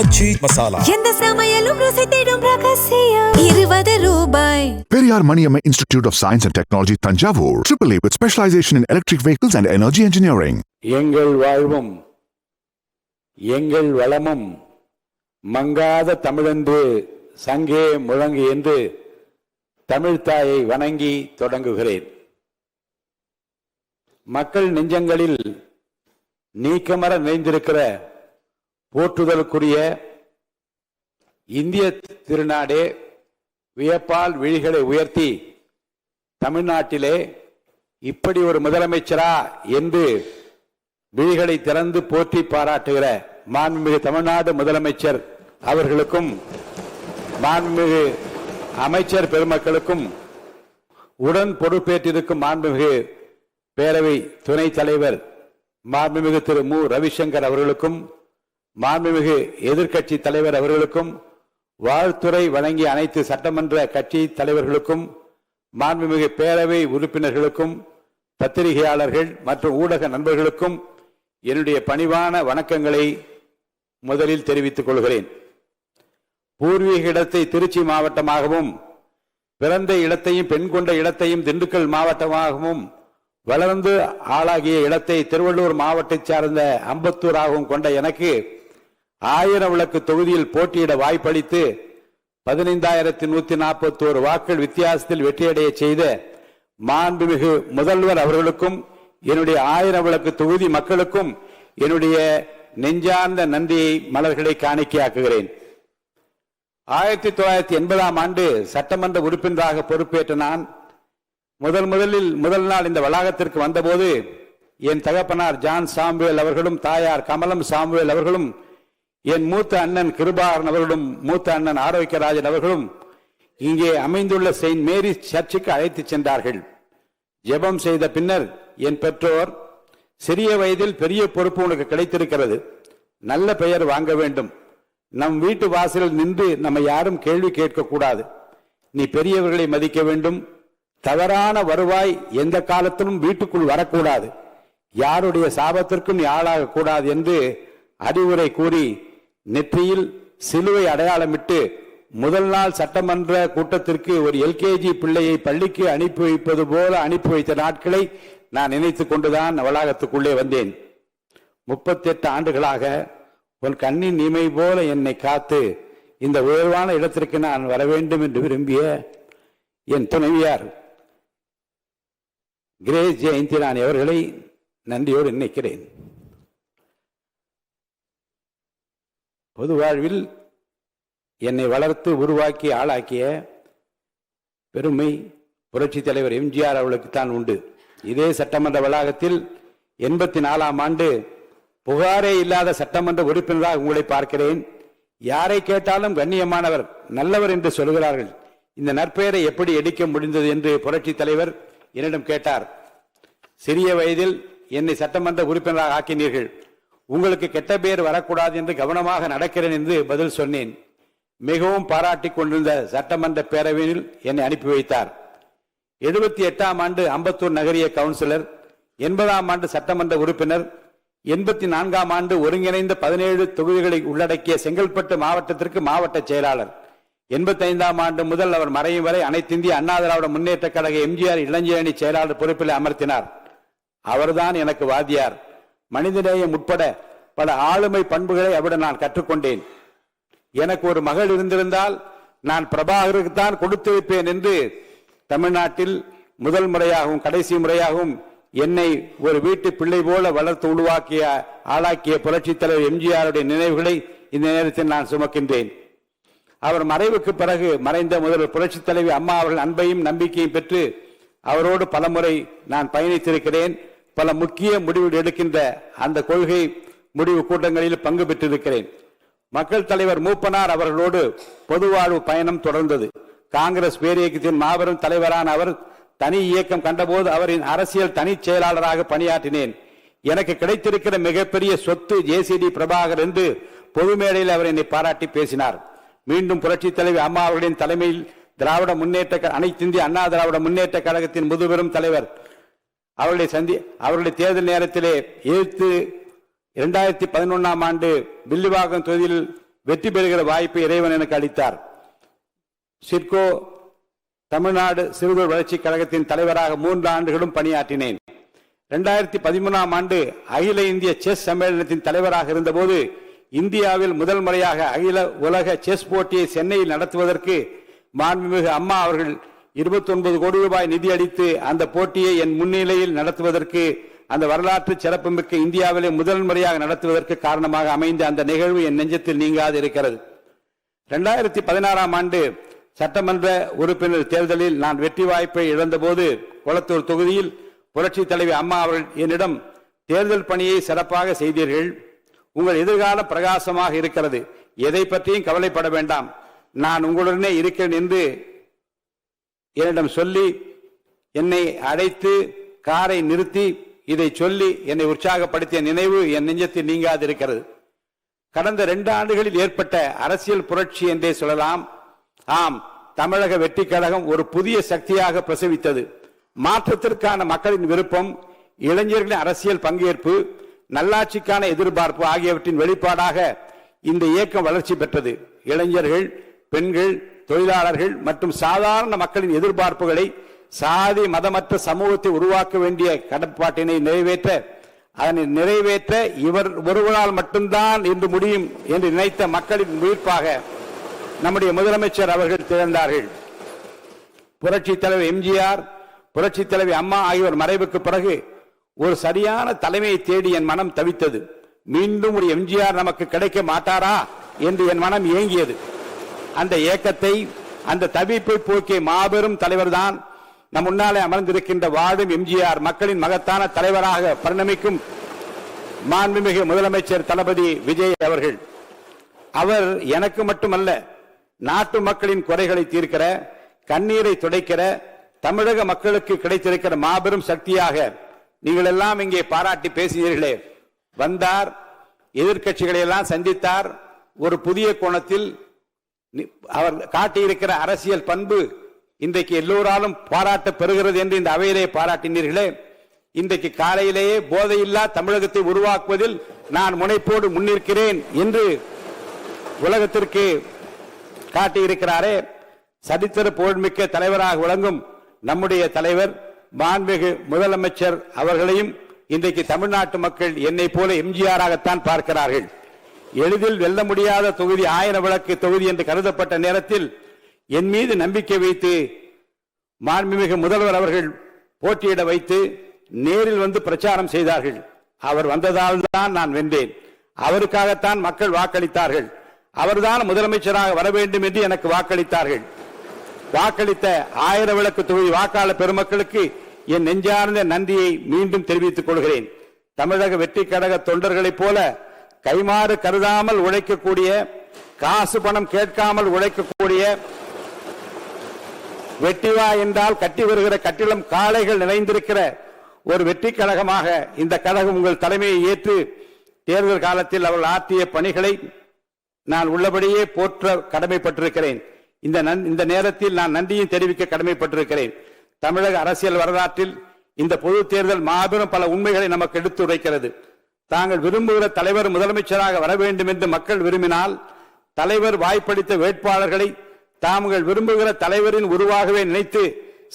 ஆச்சி மசாலா. எந்த சமையலும் ருசி தேடும் ரகசியம் 20 ரூபாய். Periyar Maniamma Institute of Science and Technology, Tanjavur. AAA with specialization in electric vehicles and energy engineering. எங்கள் வாழ்வும் எங்கள் வளமும் மங்காத தமிழென்று சங்கே முழங்கு என்று தமிழ்த்தாயை வணங்கி தொடங்குகிறேன். மக்கள் நெஞ்சங்களில் நீக்கமர நிறைந்திருக்கிற போற்றுதலுக்குரிய இந்திய திருநாடே வியப்பால் விழிகளை உயர்த்தி தமிழ்நாட்டிலே இப்படி ஒரு முதலமைச்சரா என்று விழிகளை திறந்து போற்றி பாராட்டுகிற மாண்புமிகு தமிழ்நாடு முதலமைச்சர் அவர்களுக்கும் மாண்புமிகு அமைச்சர் பெருமக்களுக்கும் உடன் பொறுப்பேற்றிருக்கும் மாண்புமிகு பேரவை துணைத் தலைவர் மாண்புமிகு திரு மு ரவிசங்கர் அவர்களுக்கும் மாண்புமிகு எதிர்க்கட்சி தலைவர் அவர்களுக்கும் வாழ்த்துறை வழங்கிய அனைத்து சட்டமன்ற கட்சி தலைவர்களுக்கும் மாண்புமிகு பேரவை உறுப்பினர்களுக்கும் பத்திரிகையாளர்கள் மற்றும் ஊடக நண்பர்களுக்கும் என்னுடைய பணிவான வணக்கங்களை முதலில் தெரிவித்துக் கொள்கிறேன். பூர்வீக இடத்தை திருச்சி மாவட்டமாகவும் பிறந்த இடத்தையும் பெண் கொண்ட இடத்தையும் திண்டுக்கல் மாவட்டமாகவும் வளர்ந்து ஆளாகிய இடத்தை திருவள்ளூர் மாவட்டத்தை சார்ந்த அம்பத்தூராகவும் கொண்ட எனக்கு 1000 விளக்கு தொகுதியில் போட்டியிட வாய்ப்பளித்து 15,141 வாக்குகள் வித்தியாசத்தில் வெற்றியடைய செய்த மாண்புமிகு முதல்வர் அவர்களுக்கும் என்னுடைய 1000 விளக்கு தொகுதி மக்களுக்கும் என்னுடைய நெஞ்சார்ந்த நன்றியை மலர்களை காணிக்கையாக்குகிறேன். 1980ஆம் ஆண்டு சட்டமன்ற உறுப்பினராக பொறுப்பேற்ற நான் முதல் நாள் இந்த வளாகத்திற்கு வந்தபோது என் தகப்பனார் ஜான் சாமுவேல் அவர்களும் தாயார் கமலம் சாமுவேல் அவர்களும் என் மூத்த அண்ணன் கிருபாகரன் அவர்களும் மூத்த அண்ணன் ஆரோக்கியராஜன் அவர்களும் இங்கே அமைந்துள்ள செயின்ட் மேரிஸ் சர்ச்சுக்கு அழைத்து சென்றார்கள். ஜெபம் செய்த பின்னர் என் பெற்றோர், சிறிய வயதில் பெரிய பொறுப்பு உனக்கு கிடைத்திருக்கிறது, நல்ல பெயர் வாங்க வேண்டும், நம் வீட்டு வாசலில் நின்று நம்ம யாரும் கேள்வி கேட்கக்கூடாது, நீ பெரியவர்களை மதிக்க வேண்டும், தவறான வருவாய் எந்த காலத்திலும் வீட்டுக்குள் வரக்கூடாது, யாருடைய சாபத்திற்கும் நீ ஆளாக கூடாது என்று அறிவுரை கூறி நெற்றியில் சிலுவை அடையாளமிட்டு முதல் நாள் சட்டமன்ற கூட்டத்திற்கு ஒரு எல்கேஜி பிள்ளையை பள்ளிக்கு அனுப்பி வைப்பது போல அனுப்பி வைத்த நாட்களை நான் நினைத்து கொண்டுதான் வளாகத்துக்குள்ளே வந்தேன். 38 ஆண்டுகளாக உன் கண்ணின் இமை போல என்னை காத்து இந்த உயர்வான இடத்திற்கு நான் வர வேண்டும் என்று விரும்பிய என் துணைவியார் கிரேஸ் ஜெயந்திராணி அவர்களை நன்றியோடு நினைக்கிறேன். பொது வாழ்வில் என்னை வளர்த்து உருவாக்கி ஆளாக்கிய பெருமை புரட்சி தலைவர் எம்ஜிஆர் அவர்களுக்கு தான் உண்டு. இதே சட்டமன்ற வளாகத்தில் 84ஆம் ஆண்டு புகாரே இல்லாத சட்டமன்ற உறுப்பினராக உங்களை பார்க்கிறேன். யாரை கேட்டாலும் கண்ணியமானவர், நல்லவர் என்று சொல்கிறார்கள். இந்த நற்பெயரை எப்படி எடுக்க முடிந்தது என்று புரட்சி தலைவர் என்னிடம் கேட்டார். சிறிய வயதில் என்னை சட்டமன்ற உறுப்பினராக ஆக்கினீர்கள், உங்களுக்கு கெட்ட பெயர் வரக்கூடாது என்று கவனமாக நடக்கிறேன் என்று பதில் சொன்னேன். மிகவும் பாராட்டி கொண்டிருந்த சட்டமன்ற பேரவையில் என்னை அனுப்பி வைத்தார். 78ஆம் ஆண்டு அம்பத்தூர் நகரிய கவுன்சிலர், 80ஆம் ஆண்டு சட்டமன்ற உறுப்பினர், 84ஆம் ஆண்டு ஒருங்கிணைந்த 17 தொகுதிகளை உள்ளடக்கிய செங்கல்பட்டு மாவட்டத்திற்கு மாவட்ட செயலாளர், 85ஆம் ஆண்டு முதல் அவர் மறையும் வரை அனைத்து இந்திய அண்ணா திராவிட முன்னேற்ற கழக எம்ஜிஆர் இளைஞரணி செயலாளர் பொறுப்பில் அமர்த்தினார். அவர்தான் எனக்கு வாத்தியார். மனிதநேயம் உட்பட பல ஆளுமை பண்புகளை அவரிடம் நான் கற்றுக்கொண்டேன். எனக்கு ஒரு மகள் இருந்திருந்தால் நான் பிரபாகருக்கு தான் கொடுத்து வைப்பேன் என்று தமிழ்நாட்டில் முதல் முறையாகவும் கடைசி முறையாகவும் என்னை ஒரு வீட்டு பிள்ளை போல வளர்த்து உருவாக்கிய ஆளாக்கிய புரட்சி தலைவர் எம்ஜிஆருடைய நினைவுகளை இந்த நேரத்தில் நான் சுமக்கின்றேன். அவர் மறைவுக்கு பிறகு மறைந்த முதல்வர் புரட்சி தலைவி அம்மா அவர்கள் அன்பையும் நம்பிக்கையும் பெற்று அவரோடு பலமுறை நான் பயணித்திருக்கிறேன். பல முக்கிய முடிவுகள் எடுக்கின்ற அந்த கொள்கை முடிவு கூட்டங்களில் பங்கு பெற்றிருக்கிறேன். மக்கள் தலைவர் மூப்பனார் அவர்களோடு பொதுவாழ்வு பயணம் தொடர்ந்தது. காங்கிரஸ் பேரியக்கத்தின் மாபெரும் தலைவரான அவர் தனி இயக்கம் கண்டபோது அவரின் அரசியல் தனி செயலாளராக பணியாற்றினேன். எனக்கு கிடைத்திருக்கிற மிகப்பெரிய சொத்து ஜேசிடி பிரபாகர் என்று பொது மேடையில் அவர் என்னை பாராட்டி பேசினார். மீண்டும் புரட்சி தலைவி அம்மா அவர்களின் தலைமையில் திராவிட முன்னேற்ற அனைத்து இந்திய அண்ணா திராவிட முன்னேற்ற கழகத்தின் முதுபெரும் தலைவர் அவருடைய தேர்தல் நேரத்திலே எதிர்த்து 2011ஆம் ஆண்டு வில்லிவாக்கம் தொகுதியில் வெற்றி பெறுகிற வாய்ப்பை இறைவன் எனக்கு அளித்தார். சிட்கோ தமிழ்நாடு சிறுதொழில் வளர்ச்சி கழகத்தின் தலைவராக 3 ஆண்டுகளும் பணியாற்றினேன். 2013ஆம் ஆண்டு அகில இந்திய செஸ் சம்மேளனத்தின் தலைவராக இருந்தபோது இந்தியாவில் முதல் முறையாக அகில உலக செஸ் போட்டியை சென்னையில் நடத்துவதற்கு மாண்புமிகு அம்மா அவர்கள் 29 கோடி ரூபாய் நிதி அளித்து அந்த போட்டியை என் முன்னிலையில் நடத்துவதற்கு, அந்த வரலாற்று சிறப்புமிக்க இந்தியாவிலே முதல் முறையாக நடத்துவதற்கு காரணமாக அமைந்த அந்த நிகழ்வு என் நெஞ்சத்தில் நீங்காது இருக்கிறது. 2016ஆம் ஆண்டு சட்டமன்ற உறுப்பினர் தேர்தலில் நான் வெற்றி வாய்ப்பை இழந்தபோது கொளத்தூர் தொகுதியில் புரட்சி தலைவி அம்மா அவர்கள் என்னிடம், தேர்தல் பணியை சிறப்பாக செய்தீர்கள், உங்கள் எதிர்காலம் பிரகாசமாக இருக்கிறது, எதை பற்றியும் கவலைப்பட வேண்டாம், நான் உங்களுடனே இருக்கிறேன் என்று என்னிடம் சொல்லி என்னை அழைத்து காரை நிறுத்தி இதை சொல்லி என்னை உற்சாகப்படுத்திய நினைவு என் நெஞ்சத்தில் நீங்காது இருக்கிறது. கடந்த 2 ஆண்டுகளில் ஏற்பட்ட அரசியல் புரட்சி என்றே சொல்லலாம். ஆம், தமிழக வெற்றி கழகம் ஒரு புதிய சக்தியாக பிரசவித்தது. மாற்றத்திற்கான மக்களின் விருப்பம், இளைஞர்களின் அரசியல் பங்கேற்பு, நல்லாட்சிக்கான எதிர்பார்ப்பு ஆகியவற்றின் வெளிப்பாடாக இந்த இயக்கம் வளர்ச்சி பெற்றது. இளைஞர்கள், பெண்கள், தொழிலாளர்கள் மற்றும் சாதாரண மக்களின் எதிர்பார்ப்புகளை, சாதி மதமற்ற சமூகத்தை உருவாக்க வேண்டிய கடப்பாட்டினை நிறைவேற்ற இவர் ஒருவரால் மட்டும்தான் இன்று முடியும் என்று நினைத்த மக்களின் முயற்பாக நம்முடைய முதலமைச்சர் அவர்கள் திகழ்ந்தார்கள். புரட்சி தலைவர் எம்ஜிஆர், புரட்சி தலைவி அம்மா ஆகியோர் மறைவுக்கு பிறகு ஒரு சரியான தலைமையை தேடி என் மனம் தவித்தது. மீண்டும் ஒரு எம்ஜிஆர் நமக்கு கிடைக்க மாட்டாரா என்று என் மனம் ஏங்கியது. அந்த ஏக்கத்தை, அந்த தவிப்பை போக்கிய மாபெரும் தலைவர் தான் நம் முன்னாலே அமர்ந்திருக்கின்ற வாழும் எம்ஜிஆர், மக்களின் மகத்தான தலைவராக பரிணமிக்கும் மாண்புமிகு முதலமைச்சர் தளபதி விஜய் அவர்கள். அவர் எனக்கு மட்டுமல்ல, நாட்டு மக்களின் குறைகளை தீர்க்கிற, கண்ணீரை துடைக்கிற, தமிழக மக்களுக்கு கிடைத்திருக்கிற மாபெரும் சக்தியாக நீங்கள் எல்லாம் இங்கே பாராட்டி பேசினீர்களே. வந்தார், எதிர்க்கட்சிகளை எல்லாம் சந்தித்தார். ஒரு புதிய கோணத்தில் அவர் காட்டியிருக்கிற அரசியல் பண்பு இன்றைக்கு எல்லோராலும் பாராட்ட பெறுகிறது என்று இந்த அவையிலே பாராட்டினீர்களே. இன்றைக்கு காலையிலேயே போதையில்லா தமிழகத்தை உருவாக்குவதில் நான் முனைப்போடு முன்னிற்கிறேன் என்று உலகத்திற்கு காட்டியிருக்கிறாரே. சரித்திர புகழ்மிக்க தலைவராக விளங்கும் நம்முடைய தலைவர் மாண்புமிகு முதலமைச்சர் அவர்களையும் இன்றைக்கு தமிழ்நாட்டு மக்கள் என்னை போல எம்ஜிஆராகத்தான் பார்க்கிறார்கள். எளிதில் வெல்ல முடியாத தொகுதி 1000 விளக்கு தொகுதி என்று கருதப்பட்ட நேரத்தில் என் மீது நம்பிக்கை வைத்து மாண்புமிகு முதல்வர் அவர்கள் போட்டியிட வைத்து நேரில் வந்து பிரச்சாரம் செய்தார்கள். அவர் வந்ததால் தான் நான் வென்றேன். அவருக்காகத்தான் மக்கள் வாக்களித்தார்கள். அவர்தான் முதலமைச்சராக வர வேண்டும் என்று எனக்கு வாக்களித்தார்கள். வாக்களித்த 1000 விளக்கு தொகுதி வாக்காளர் பெருமக்களுக்கு என் நெஞ்சார்ந்த நன்றியை மீண்டும் தெரிவித்துக் கொள்கிறேன். தமிழக வெற்றி கழக தொண்டர்களைப் போல கைமாறு கருதாமல் உழைக்கக்கூடிய, காசு பணம் கேட்காமல் உழைக்கக்கூடிய, வெட்டிவா என்றால் கட்டி வருகிற கட்டிடம் காளைகள் நிறைந்திருக்கிற ஒரு வெற்றி கழகமாக இந்த கழகம் உங்கள் தலைமையை ஏற்று தேர்தல் காலத்தில் அவர்கள் ஆற்றிய பணிகளை நான் உள்ளபடியே போற்ற கடமைப்பட்டிருக்கிறேன். இந்த நேரத்தில் நான் நன்றியும் தெரிவிக்க கடமைப்பட்டிருக்கிறேன். தமிழக அரசியல் வரலாற்றில் இந்த பொது தேர்தல் மாபெரும் பல உண்மைகளை நமக்கு எடுத்துரைக்கிறது. தாங்கள் விரும்புகிற தலைவர் முதலமைச்சராக வர வேண்டும் என்று மக்கள் விரும்பினால், தலைவர் வாய்ப்பளித்த வேட்பாளர்களை தாங்கள் விரும்புகிற தலைவரின் உருவாகவே நினைத்து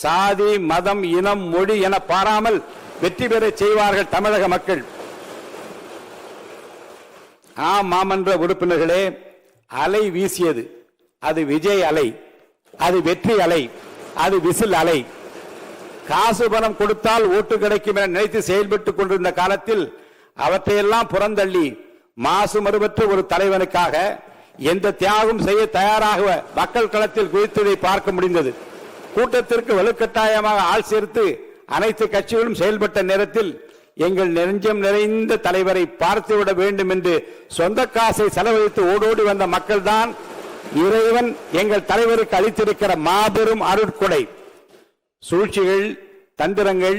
சாதி, மதம், இனம், மொழி என பாராமல் வெற்றி பெற செய்வார்கள் தமிழக மக்கள். ஆம், மாமன்ற உறுப்பினர்களே, அலை வீசியது. அது விஜய் அலை, அது வெற்றி அலை, அது விசில் அலை. காசு பணம் கொடுத்தால் ஓட்டு கிடைக்கும் என நினைத்து செயல்பட்டுக் கொண்டிருந்த காலத்தில் அவற்றையெல்லாம் புறந்தள்ளி மாசு மறுபற்ற ஒரு தலைவனுக்காக எந்த தியாகம் செய்ய தயாராக மக்கள் களத்தில் குதித்ததை பார்க்க முடிந்தது. கூட்டத்திற்கு வலுக்கட்டாயமாக ஆள் சேர்த்து அனைத்து கட்சிகளும் செயல்பட்ட நேரத்தில் எங்கள் நெஞ்சம் நிறைந்த தலைவரை பார்த்துவிட வேண்டும் என்று சொந்த காசை செலவழித்து ஓடோடி வந்த மக்கள் தான் இறைவன் எங்கள் தலைவருக்கு அளித்திருக்கிற மாபெரும் அருட்கொடை. சூழ்ச்சிகள், தந்திரங்கள்,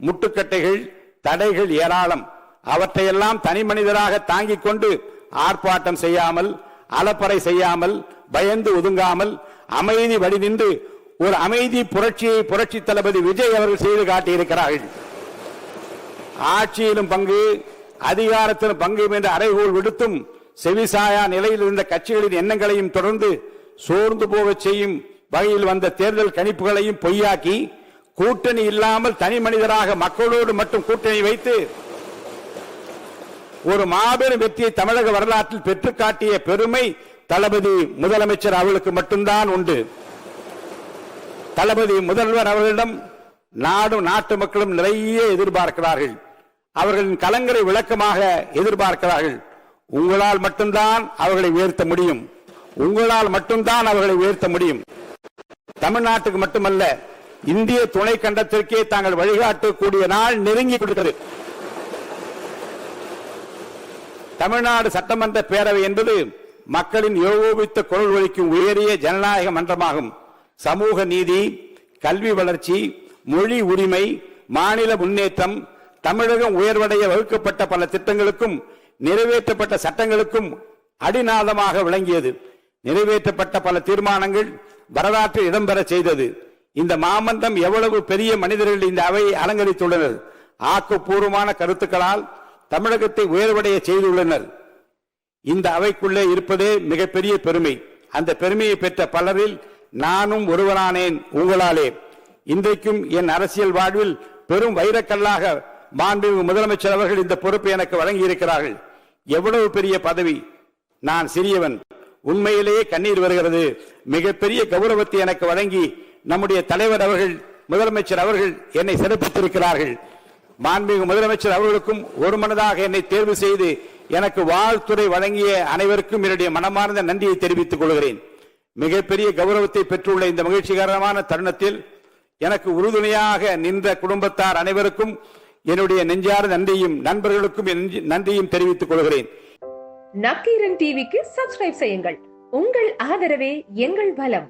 முட்டுக்கட்டைகள், தடைகள் ஏராளம். அவற்றையெல்லாம் தனி மனிதராக தாங்கிக் கொண்டு ஆர்ப்பாட்டம் செய்யாமல், அலப்பறை செய்யாமல், பயந்து ஒதுங்காமல் அமைதி வழி நின்று ஒரு அமைதி புரட்சியை புரட்சி தளபதி விஜய் அவர்கள் செய்து காட்டியிருக்கிறார்கள். ஆட்சியிலும் பங்கு, அதிகாரத்திலும் பங்கு என்ற அறைகோல் விடுத்தும் செவிசாயா நிலையில் இருந்த கட்சிகளின் எண்ணங்களையும் தொடர்ந்து சோர்ந்து போக செய்யும் வகையில் வந்த தேர்தல் கணிப்புகளையும் பொய்யாக்கி கூட்டணி இல்லாமல் தனி மனிதராக மக்களோடு மட்டும் கூட்டணி வைத்து ஒரு மாபெரும் வெற்றியை தமிழக வரலாற்றில் பெற்றுக் காட்டிய பெருமை தளபதி முதலமைச்சர் அவர்களுக்கு மட்டும்தான் உண்டு. தளபதி முதல்வர் அவர்களிடம் நாடும் நாட்டு மக்களும் நிறைய எதிர்பார்க்கிறார்கள். அவர்களின் கலங்கரை விளக்கமாக எதிர்பார்க்கிறார்கள். உங்களால் மட்டும்தான் அவர்களை உயர்த்த முடியும். உங்களால் மட்டும்தான் அவர்களை உயர்த்த முடியும். தமிழ்நாட்டுக்கு மட்டுமல்ல, இந்திய துணை கண்டத்திற்கே தாங்கள் வழிகாட்டக்கூடிய நாள் நெருங்கி கொடுத்தது. தமிழ்நாடு சட்டமன்ற பேரவை என்பது மக்களின் ஏகோபித்த குரல் ஒலிக்கும் உயரிய ஜனநாயக மன்றமாகும். சமூக நீதி, கல்வி வளர்ச்சி, மொழி உரிமை, மாநில முன்னேற்றம், தமிழகம் உயர்வடைய வகுக்கப்பட்ட பல திட்டங்களுக்கும் நிறைவேற்றப்பட்ட சட்டங்களுக்கும் அடிநாதமாக விளங்கியது. நிறைவேற்றப்பட்ட பல தீர்மானங்கள் வரலாற்றில் இடம்பெற செய்தது. இந்த மாமன்றம் எவ்வளவு பெரிய மனிதர்கள் இந்த அவையை அலங்கரித்துள்ளனர். ஆக்கப்பூர்வமான கருத்துக்களால் தமிழகத்தை உயர்வடைய செய்துள்ளனர். இந்த அவைக்குள்ளே இருப்பதே மிகப்பெரிய பெருமை. அந்த பெருமையை பெற்ற பலரில் நானும் ஒருவரானேன் உங்களாலே. இன்றைக்கும் என் அரசியல் வாழ்வில் பெரும் வைரக்கல்லாக மாண்புமிகு முதலமைச்சர் அவர்கள் இந்த பொறுப்பை எனக்கு வழங்கி இருக்கிறார்கள். எவ்வளவு பெரிய பதவி! நான் சிறியவன். உண்மையிலேயே கண்ணீர் வருகிறது. மிகப்பெரிய கௌரவத்தை எனக்கு வழங்கி நம்முடைய தலைவர் அவர்கள், முதலமைச்சர் அவர்கள் என்னை சிறப்பித்திருக்கிறார்கள். மாண்புமிகு முதலமைச்சர் அவர்களுக்கும் ஒரு மனதாக என்னை தேர்வு செய்து எனக்கு வாழ்த்துறை வழங்கிய அனைவருக்கும் என்னுடைய மனமார்ந்த நன்றியை தெரிவித்துக் கொள்கிறேன். மிகப்பெரிய கௌரவத்தை பெற்றுள்ள இந்த மகிழ்ச்சிகரமான தருணத்தில் எனக்கு உறுதுணையாக நின்ற குடும்பத்தார் அனைவருக்கும் என்னுடைய நெஞ்சார்ந்த நன்றியும், நண்பர்களுக்கும் நன்றியும் தெரிவித்துக் கொள்கிறேன். நக்கீரன் டிவிக்கு சப்ஸ்கிரைப் செய்யுங்கள். உங்கள் ஆதரவே எங்கள் பலம்.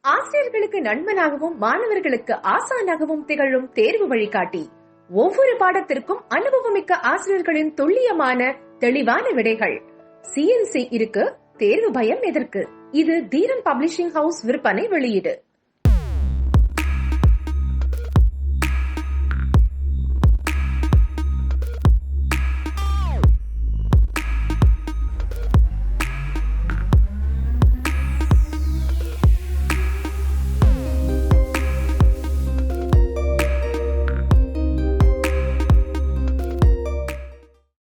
ஆசிரியர்களுக்கு நண்பனாகவும் மாணவர்களுக்கு ஆசானாகவும் திகழும் தேர்வு வழிகாட்டி. ஒவ்வொரு பாடத்திற்கும் அனுபவமிக்க ஆசிரியர்களின் துல்லியமான தெளிவான விடைகள். CNC இருக்கு, தேர்வு பயம் எதற்கு? இது தீரன் பப்ளிஷிங் ஹவுஸ் விற்பனை வெளியீடு.